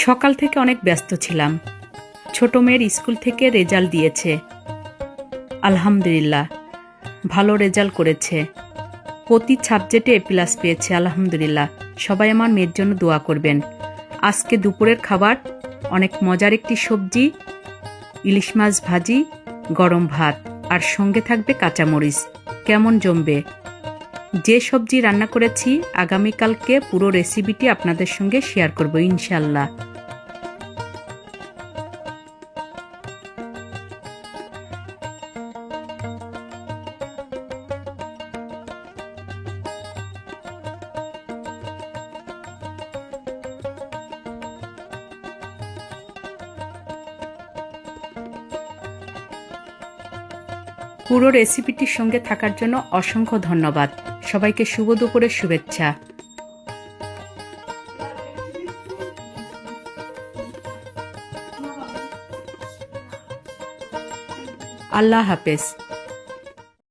সকাল থেকে অনেক ব্যস্ত ছিলাম। ছোট মেয়ের স্কুল থেকে রেজাল্ট দিয়েছে, আলহামদুলিল্লাহ ভালো রেজাল্ট করেছে। প্রতি সাবজেক্টে A+ পেয়েছে, আলহামদুলিল্লাহ। সবাই আমার মেয়ের জন্য দোয়া করবেন। আজকে দুপুরের খাবার অনেক মজার একটি সবজি, ইলিশ মাছ ভাজি, গরম ভাত, আর সঙ্গে থাকবে কাঁচামরিচ। কেমন জমবে! যে সবজি রান্না করেছি আগামীকালকে পুরো রেসিপিটি আপনাদের সঙ্গে শেয়ার করব ইনশাল্লাহ। পুরো রেসিপিটির সঙ্গে থাকার জন্য অসংখ্য ধন্যবাদ। সবাইকে শুভ দুপুরের শুভেচ্ছা। আল্লাহ হাফেজ।